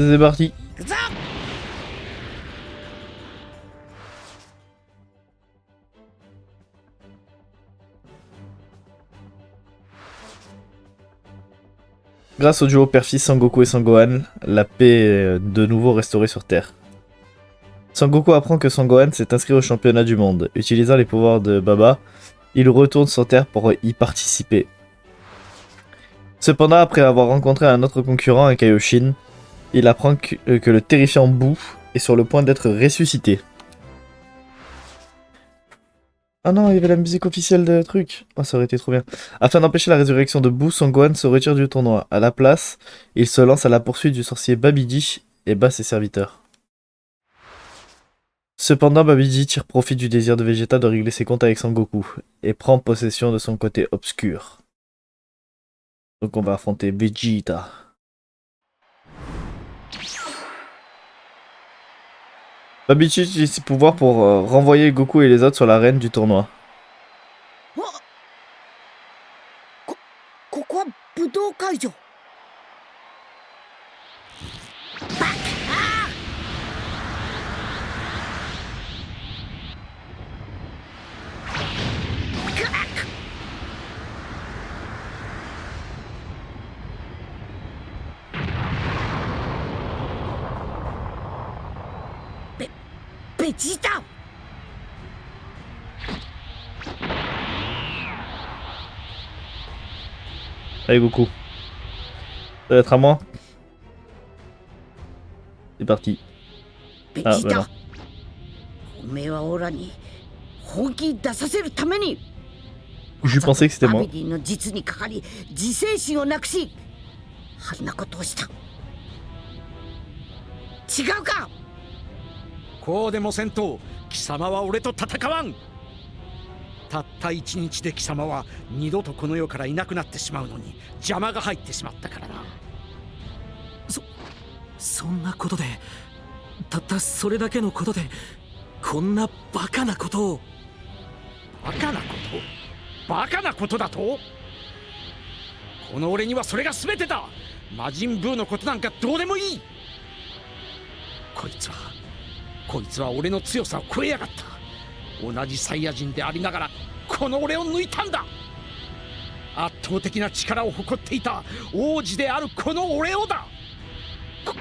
c'est parti. Grâce au duo père-fils Sangoku et Sangohan, la paix est de nouveau restaurée sur Terre. Sangoku apprend que Sangohan s'est inscrit au championnat du monde. Utilisant les pouvoirs de Baba, il retourne sur Terre pour y participer. Cependant, après avoir rencontré un autre concurrent, un Kaioshin, il apprend que le terrifiant Boo est sur le point d'être ressuscité. Ah non, il y avait la musique officielle de truc. Oh, ça aurait été trop bien. Afin d'empêcher la résurrection de Boo, Sangohan se retire du tournoi. À la place, il se lance à la poursuite du sorcier Babidi et bat ses serviteurs. Cependant, Babidi tire profit du désir de Vegeta de régler ses comptes avec Sangoku et prend possession de son côté obscur. Donc on va affronter Vegeta. Babidi utilise ses pouvoirs pour renvoyer Goku et les autres sur l'arène du tournoi. Vegeta! Allez Goku. Ça va être à moi. C'est parti. Ah bah non. おめえはオラに本気出させるために Je pensais que c'était moi. バビディの実にかかり自制心をなくしあんなことをした違うかこうでもせんと貴様は俺と戦わん。たった一日で貴様は二度とこの世からいなくなってしまうのに邪魔が入ってしまったからな。そんなことでたったそれだけのことでこんなバカなことを。バカなこと？バカなことだと？この俺にはそれが全てだ。魔人ブーのことなんかどうでもいい。こいつは俺の強さを超えやがった。同じサイヤ人でありながらこの俺を抜いたんだ。圧倒的な力を誇っていた王子であるこの俺をだ。こ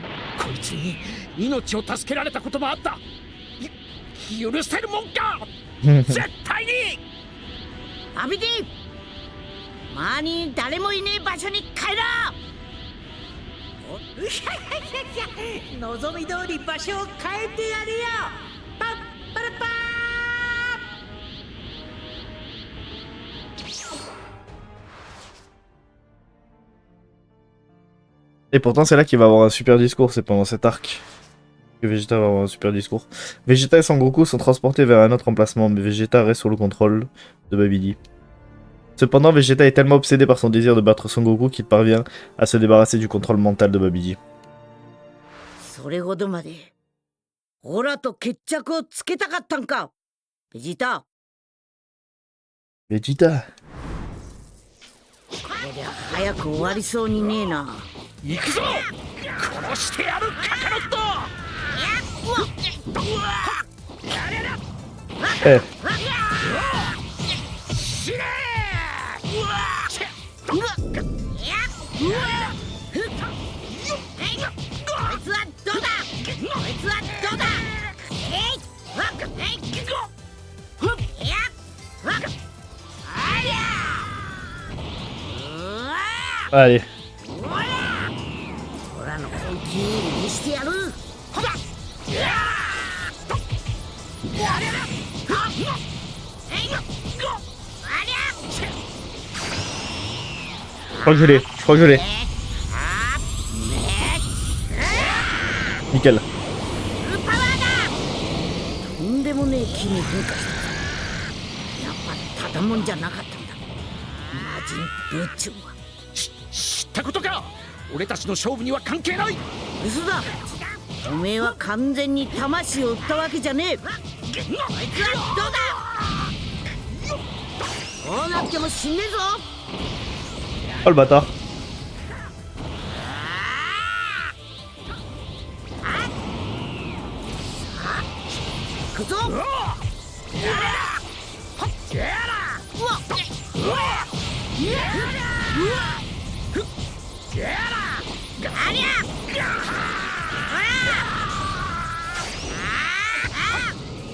いつに命を助けられたこともあった。許せるもんか絶対に。バビディ周りに誰もいねえ場所に帰ろう望み通り場所を変えてやるよパッパラパー Et pourtant c'est là qu'il va avoir un super discours, c'est pendant cet arc que Vegeta va avoir un super discours. Vegeta et Sangoku sont transportés vers un autre emplacement, mais Vegeta reste sous le contrôle de Babidi. Cependant, Vegeta est tellement obsédé par son désir de battre Sangoku qu'il parvient à se débarrasser du contrôle mental de Babidi. それほどまでオラと決着をつけたかったんかベジータ Vegeta これで早く終わりそうにねえな行くぞ殺してやるカカロット。Eh, 死ねこいつはどうだこいつはどうだallez. オラの本気見してやる Je crois que je l'ai, je crois que je l'ai. Nickel. とんでもねえ気に変化したやっぱりただもんじゃなかったんだ魔人部長は知ったことか。俺たちの勝負には関係ない。嘘だおめえは完全に魂を売ったわけじゃねえこいつはどうだこうなっても死ねえぞ Oh le bâtard. くぞ。うわ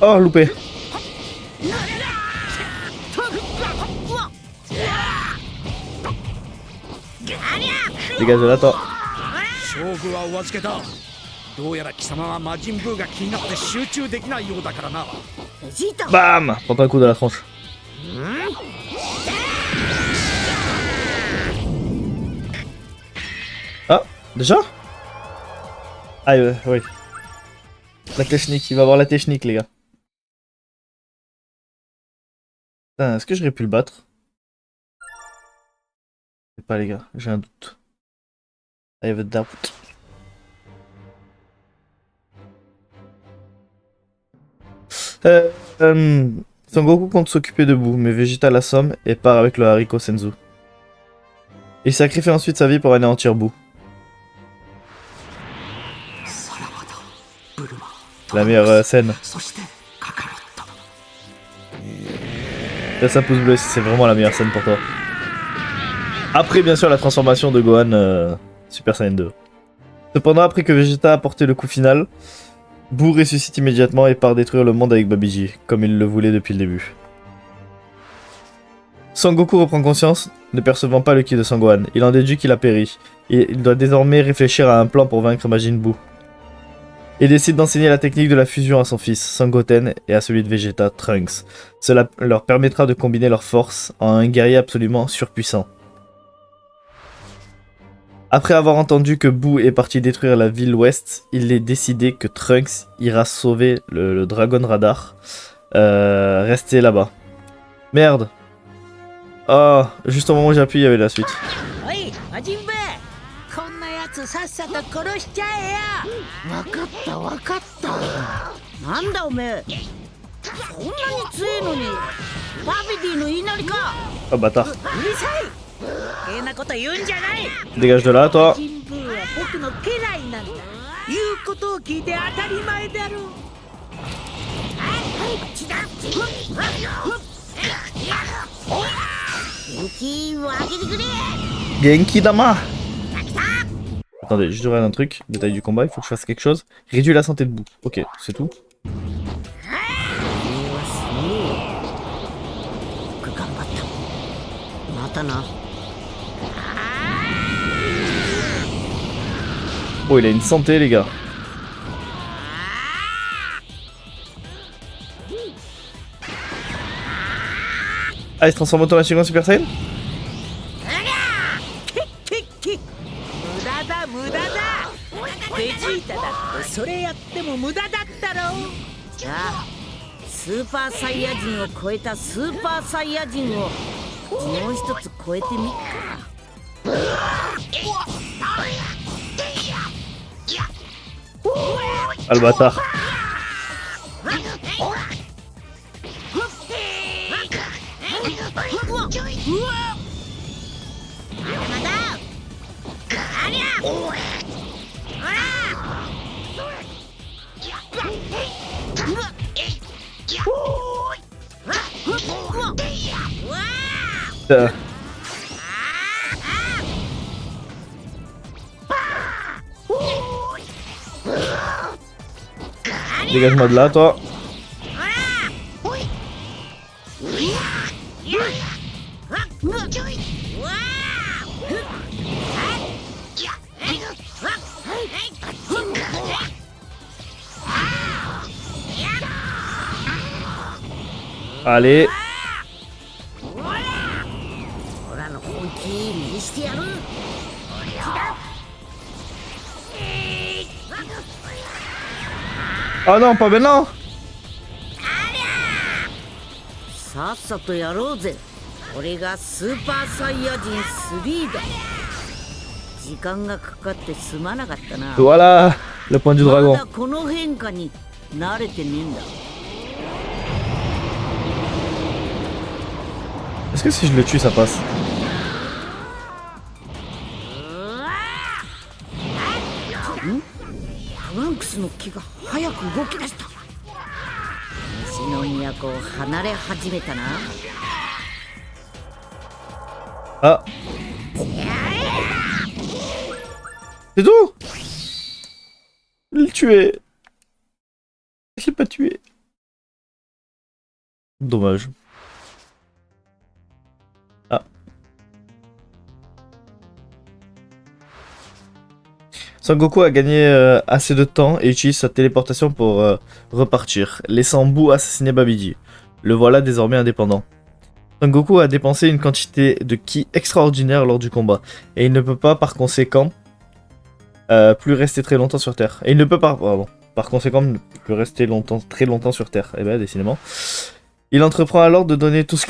Oh, loupé. Dégage de là, toi. 勝負はお預けだ。どうやら貴様は魔人ブーが気になって集中できないようだからな。ベジータ。 Bam. Prends un coup de la tronche. Ah, déjà? Ah, oui. La technique, il va avoir la technique, les gars. Putain, est-ce que j'aurais pu le battre? Je sais pas, les gars, j'ai un doute. I have a doubt. Son Goku compte s'occuper de Boo, mais Vegeta l'assomme et part avec le haricot Senzu. Il sacrifie ensuite sa vie pour anéantir Boo. La meilleure scène. Laisse un pouce bleu si c'est vraiment la meilleure scène pour toi. Après, bien sûr, la transformation de Gohan Super Saiyan 2. Cependant, après que Vegeta a porté le coup final, Boo ressuscite immédiatement et part détruire le monde avec Babiji, comme il le voulait depuis le début. Son Goku reprend conscience, ne percevant pas le ki de Son Gohan. Il en déduit qu'il a péri, et il doit désormais réfléchir à un plan pour vaincre Majin Buu. Il décide d'enseigner la technique de la fusion à son fils, Son Goten, et à celui de Vegeta, Trunks. Cela leur permettra de combiner leurs forces en un guerrier absolument surpuissant. Après avoir entendu que Boo est parti détruire la ville ouest, il est décidé que Trunks ira sauver le Dragon Radar. Restez là-bas. Merde. Oh, juste au moment où j'appuie, il y avait la suite. おい、魔人ブー。こんなやつさっさと殺しちゃえよ。わかったわかった。なんだおめえ。そんなに強えのに。バビディの言いなりか。 Oh bâtard. うるさい。余計なこと言うんじゃない。 Dégage de là, toi. 魔人ブーは僕の家来なんだ。言うことを聞いて当たり前だろう。ちだ。元気をあげてくれ。 Genki Dama. Attendez, je dirais un truc. Détail du combat, il faut que je fasse quelque chose. Réduis la santé de Boo. Ok, c'est tout. Oh, il a une santé, les gars. Ah, il se transforme automatiquement en Super Saiyan? 無駄だ無駄だ。ベジータだってそれやっても無駄だったろ。じゃあスーパーサイヤ人を超えたスーパーサイヤ人をもう一つ超えてみっか。Ah, le bâtard. Dégage-moi de là, toi. Allez. オラの本気見してやる。 Oh non, pas maintenant. さっさとやろうぜ。俺がスーパーサイヤ人3だ。時間がかかってすまなかったな。 Voilà, le point du ま dragon. だこの変化に慣れてねえんだ。 Est-ce que si je le tue, ça passe? トランクスの木が早く動き出した。の都を離れ始めたな。 Ah. C'est tout. Il l'a tué. Je l'ai pas tué. Dommage. Ah. Sangoku a gagné assez de temps et utilise sa téléportation pour repartir, laissant Boo assassiner Babidi. Le voilà désormais indépendant. Sangoku a dépensé une quantité de ki extraordinaire lors du combat, et il ne peut pas par conséquent plus rester très longtemps sur Terre. Et il ne peut pas, pardon, par conséquent ne plus rester très longtemps sur Terre. Eh ben décidément. Il entreprend alors de donner tout ce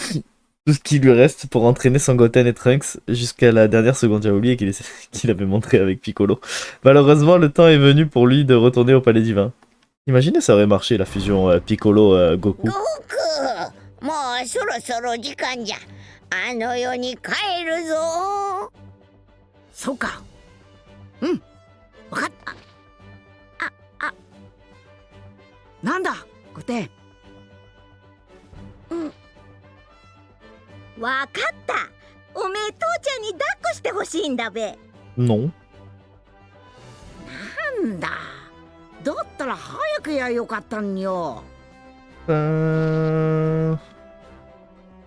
qui lui reste pour entraîner Sangoten et Trunks jusqu'à la dernière seconde. J'ai oublié qu'il avait montré avec Piccolo. Malheureusement, le temps est venu pour lui de retourner au palais divin. Imaginez ça aurait marché la fusion Piccolo-Goku. もうそろそろ時間じゃ。あの世に帰るぞ。そうか。うん。わかった。なんだ、御殿。わかった。おめえ父ちゃんに抱っこしてほしいんだべ。Non. なんだ。だったら早くやよかったんよ。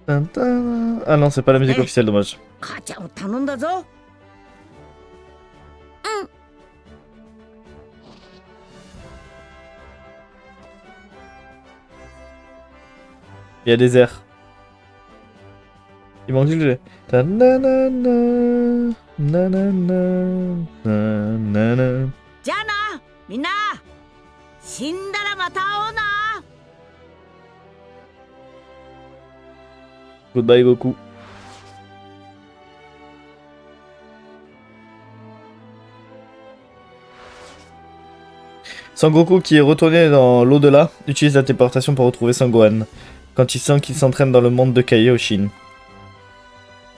Ah non, c'est pas la musique officielle, dommage. 母ちゃんを頼んだぞ。Il y a des airs. Il manque juste le... Ta-na-na-na, na-na-na, na-na-na. じゃあな、みんな。死んだらまた会おうな。 Goodbye Goku. Sangoku, qui est retourné dans l'au-delà, utilise la téléportation pour retrouver Sangohan, quand il sent qu'il s'entraîne dans le monde de Kaioshin.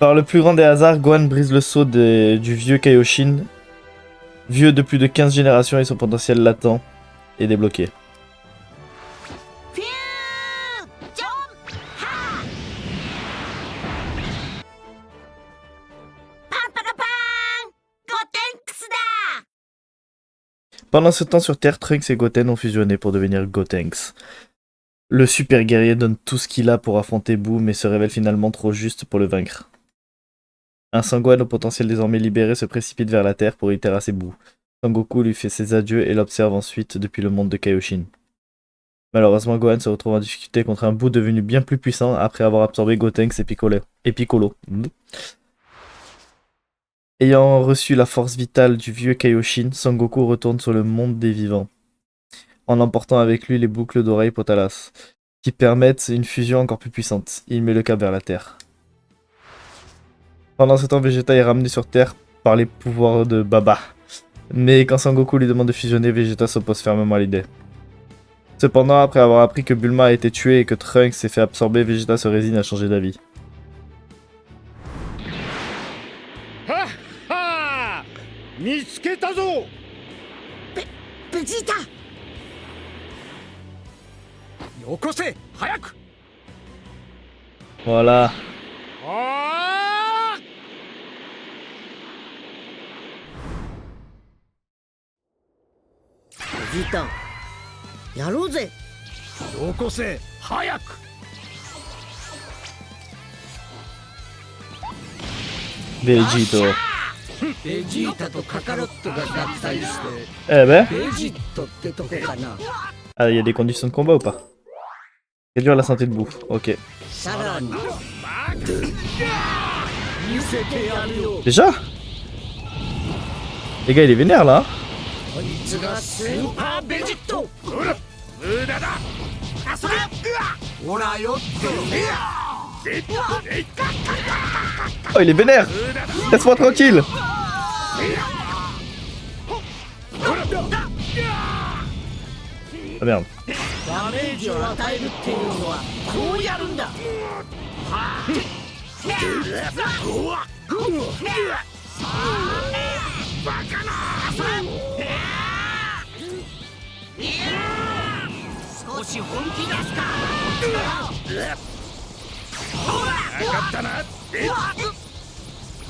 Par le plus grand des hasards, Gohan brise le sceau du vieux Kaioshin, vieux de plus de 15 générations, et son potentiel latent est débloqué. Pendant ce temps sur Terre, Trunks et Goten ont fusionné pour devenir Gotenks. Le super guerrier donne tout ce qu'il a pour affronter Boo, mais se révèle finalement trop juste pour le vaincre. Un Sangohan au potentiel désormais libéré se précipite vers la Terre pour y terrasser Boo. Sangoku lui fait ses adieux et l'observe ensuite depuis le monde de Kaioshin. Malheureusement, Gohan se retrouve en difficulté contre un Boo devenu bien plus puissant après avoir absorbé Gotenks et Piccolo. Ayant reçu la force vitale du vieux Kaioshin, Sangoku retourne sur le monde des vivants, en emportant avec lui les boucles d'oreilles Potalas, qui permettent une fusion encore plus puissante. Il met le cap vers la Terre. Pendant ce temps, Vegeta est ramené sur Terre par les pouvoirs de Baba. Mais quand Sangoku lui demande de fusionner, Vegeta s'oppose fermement à l'idée. Cependant, après avoir appris que Bulma a été tué et que Trunks s'est fait absorber, Vegeta se résigne à changer d'avis. Vegeta! よこせ早く Voilà. ベジータ、やろうぜ。よこせ早く Vegito. ベジータとカカロットが合体して Eh ben, ベジットってとこかな。 ah, y a des conditions de combat ou pas? Réduire la santé de Boo. Ok. さらに見せてやるよ。 Déjà? Les gars, il est vénère là. こいつがスーパーベジット。無駄だそれほらよって。 Oh, il est vénère. Laisse-moi tranquille. Ah merde. ダメージを与えるっていうのはこうやるんだ。少し本気出すか。分かったな。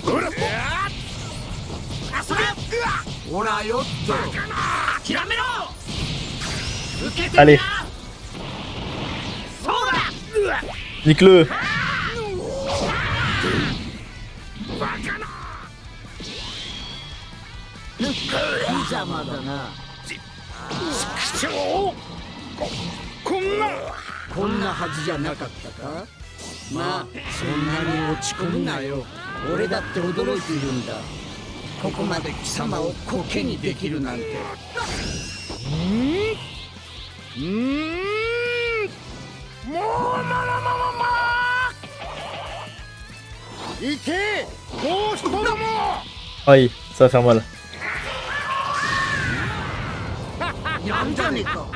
ほらあそれほらよっと諦めろ。受けてみ Allez, な。そうだ。 nique-le. 無様だな。貴重。こんなはずじゃなかったか。まあそんなに落ち込むなよ。俺だって驚いているんだ。ここまで貴様をコケにできるなんて。行けゴーストども。 Aïe, ça va faire mal. やんじゃねえか。こ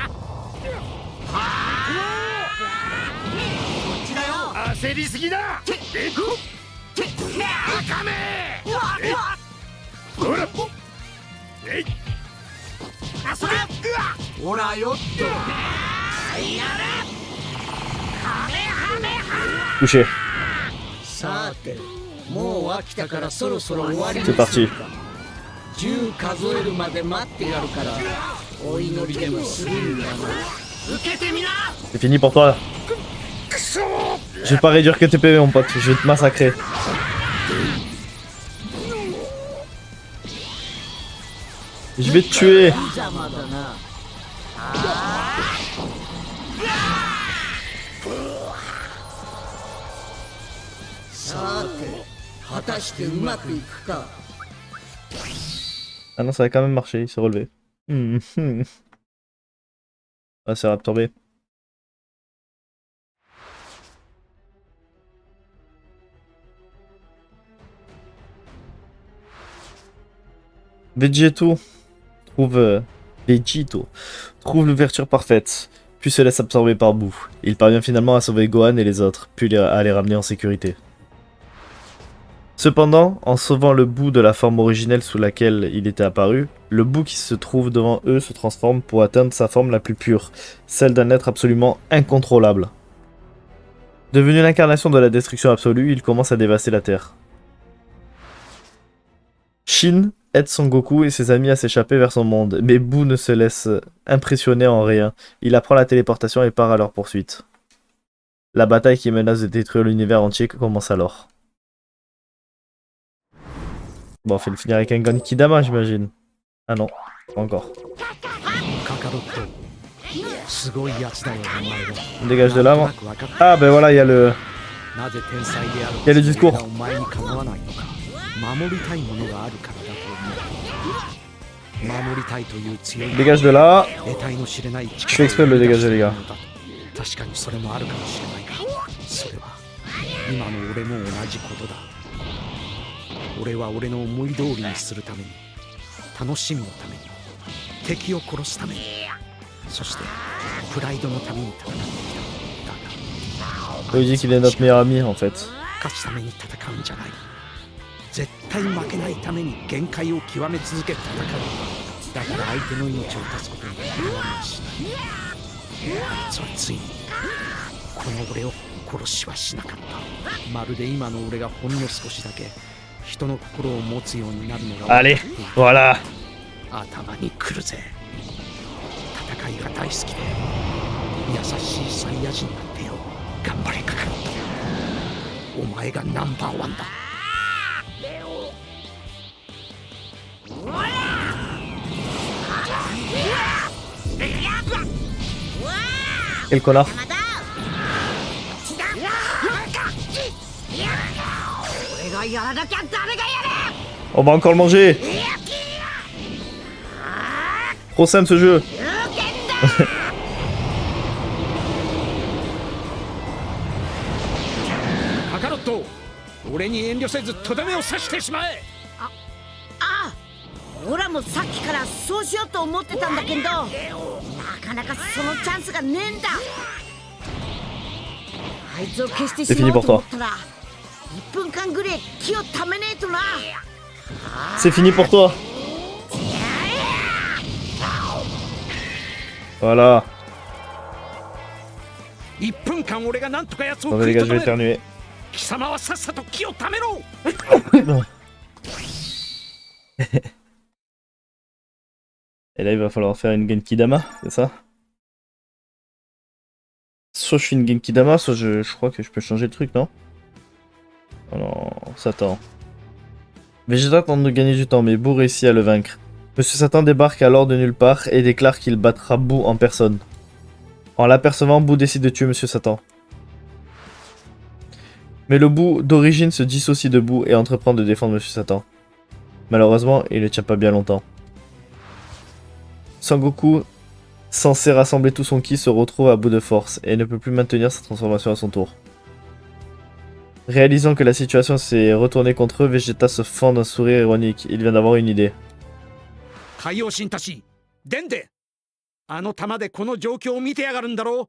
っちだよ。焦りすぎだ。バカめ。ほらえい。あそれほらよっと。 Touché. さてもう飽きたからそろそろ終わりに C'est parti. 10数えるまで待ってやるからお祈りでもするんだな。受けてみな。 C'est fini pour toi. Je vais pas réduire que tes PV, mon pote. Je vais te massacrer. Je vais te tuer. 無様だな。さて果たしてうまくいくか。 Ah non, ça a quand même marché. Il s'est relevé. Ah, c'est absorbé. Vegito trouve l'ouverture parfaite, puis se laisse absorber par Boo. Il parvient finalement à sauver Gohan et les autres, puis à les ramener en sécurité. Cependant, en sauvant le Boo de la forme originelle sous laquelle il était apparu, le Boo qui se trouve devant eux se transforme pour atteindre sa forme la plus pure, celle d'un être absolument incontrôlable. Devenu l'incarnation de la destruction absolue, il commence à dévaster la Terre. Shin aide Son Goku et ses amis à s'échapper vers son monde, mais Boo ne se laisse impressionner en rien. Il apprend la téléportation et part à leur poursuite. La bataille qui menace de détruire l'univers entier commence alors. Bon, on fait le finir avec un Gon Kidama, j'imagine. Ah non, pas encore. On dégage de là, moi. Ah ben voilà, il y a le discours. Dégage de là. Je fais exprès de le dégager, les gars. 確かにそれもあるかもしれないが、それは今の俺も同じことだ。俺は俺の思い通りにするために、楽しみのために、敵を殺すために、そしてプライドのために戦ってきた。だが Il dit qu'il est notre meilleur ami en fait. 勝つために戦うんじゃない。絶対負けないために限界を極め続け戦う。だから相手の命を絶つことに変わりはしない。あいつはついにこの俺を殺しはしなかった。まるで今の俺がほんの少しだけ人の心を持つようになるのが Allez, voilà. 頭に来るぜ。戦いが大好きで優しいサイヤ人になってよ。頑張れカカロット。お前がナンバーワンだ。Quel connard. On va encore le manger. Trop simple ce jeu. カカロット、俺に遠慮せずとどめを刺してしまえ。オラもさっきからそうしようと思ってたんだけど、なかなかそのチャンスがねえんだ。あいつを消してしまおうと思ったら1分間ぐらい気をためねえとな。 C'est fini pour toi. Voilà. 1分間俺がなんとか奴を Attendez 食 les い gars, 止 je vais める éternuer. 貴様はさっさと気をためろ Non. Et là, il va falloir faire une Genkidama, c'est ça? Soit je fais une Genkidama, soit je crois que je peux changer le truc, non? Oh non, Satan. Vegeta tente de gagner du temps, mais Boo réussit à le vaincre. Monsieur Satan débarque alors de nulle part et déclare qu'il battra Boo en personne. En l'apercevant, Boo décide de tuer Monsieur Satan. Mais le Boo d'origine se dissocie de Boo et entreprend de défendre Monsieur Satan. Malheureusement, il ne tient pas bien longtemps. Sangoku, censé rassembler tout son ki, se retrouve à bout de force et ne peut plus maintenir sa transformation à son tour. Réalisant que la situation s'est retournée contre eux, Vegeta se fend d'un sourire ironique. Il vient d'avoir une idée. 海洋神たちデンデあの玉でこの状況を見てやがるんだろ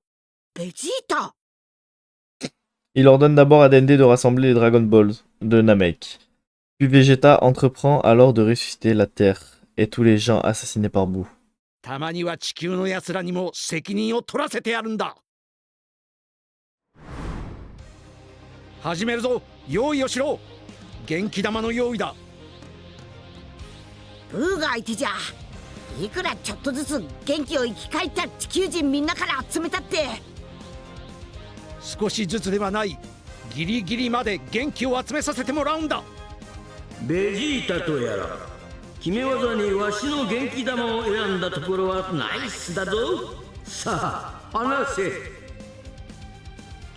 ベジータ Il ordonne d'abord à Dende de rassembler les Dragon Balls de Namek. Puis Vegeta entreprend alors de ressusciter la Terre et tous les gens assassinés par Boo. たまには地球のやつらにも責任を取らせてやるんだ始めるぞ用意をしろ元気玉の用意だブーが相手じゃいくらちょっとずつ元気を生き返った地球人みんなから集めたって少しずつではないギリギリまで元気を集めさせてもらうんだベジータとやら決め技にわしの元気玉を選んだところはナイスだぞさあ話せ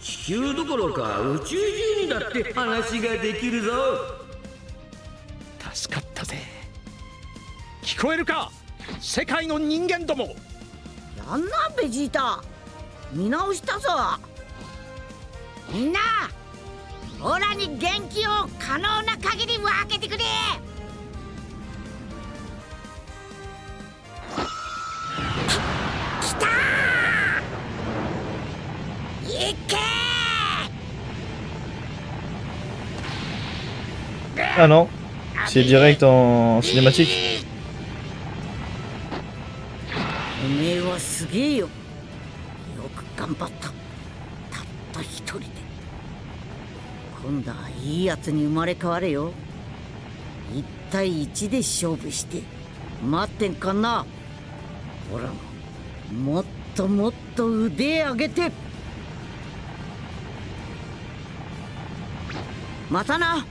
地球どころか宇宙中にだって話ができるぞ助かったぜ聞こえるか世界の人間どもやんなベジータ見直したぞみんなオラに元気を可能な限り分けてくれきたーいけ Ah non, c'est direct en cinématique. おめえはすげえよよく頑張ったたった一人で今度はいいやつに生まれ変われよ1対1で勝負して待ってんかなほらもっともっと腕上げてまたな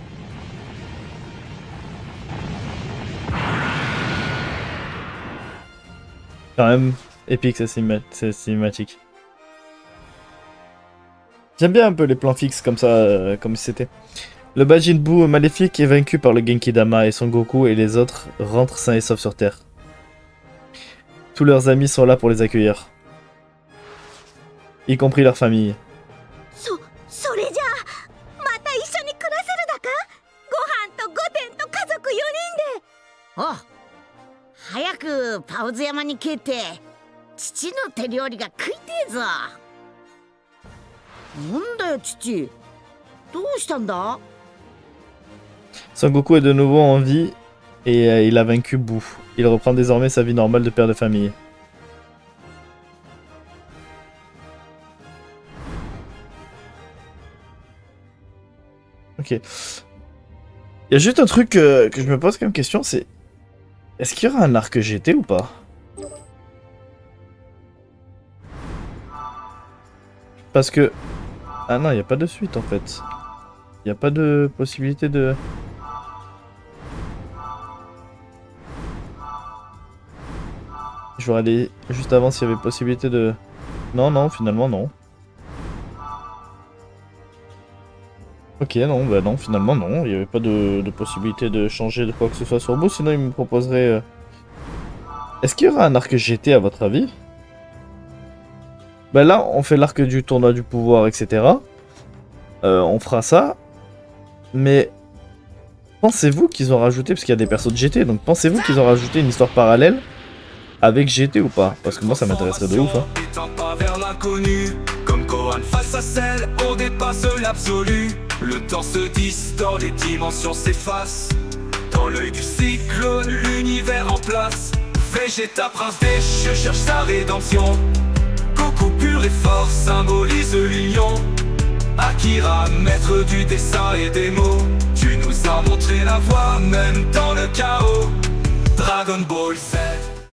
Quand même épique cette cinématique. J'aime bien un peu les plans fixes comme ça, comme si c'était. Le Majin Buu maléfique est vaincu par le Genkidama et Son Goku et les autres rentrent sains et saufs sur Terre. Tous leurs amis sont là pour les accueillir. Y compris leur famille. それじゃあまた一緒に暮らせるだかご飯と御殿と家族4人でお早くパウズ山に帰って父の手料理が食いてえぞなんだよ父どうしたんだ Son Goku est de nouveau en vie et il a vaincu Buu. Il reprend désormais sa vie normale de père de famille. Ok. Il y a juste un truc que je me pose comme question, c'est... Est-ce qu'il y aura un arc GT ou pas? Parce que... Ah non, il n'y a pas de suite en fait. Il n'y a pas de possibilité de... Je vais aller juste avant s'il y avait possibilité de... Non, non, finalement non. Ok, non, bah non, finalement non. Il n'y avait pas de possibilité de changer de quoi que ce soit sur Buu, sinon il me proposerait... Est-ce qu'il y aura un arc GT à votre avis? Bah là, on fait l'arc du tournoi du pouvoir, etc. On fera ça. Mais... Pensez-vous qu'ils ont rajouté, parce qu'il y a des persos de GT, donc pensez-vous qu'ils ont rajouté une histoire parallèle avec GT ou pas? Parce que moi ça m'intéresserait de ouf hein. Étant pas vers l'inconnu, comme Gohan face à celle, on dépasse l'absolu. Le temps se distord, les dimensions s'effacent. Dans l'œil du cyclone, l'univers en place. Vegeta, prince déchu, cherche sa rédemption. Goku Goku pur et fort symbolise l'union. Akira, maître du dessin et des mots, tu nous as montré la voie même dans le chaos. Dragon Ball Z.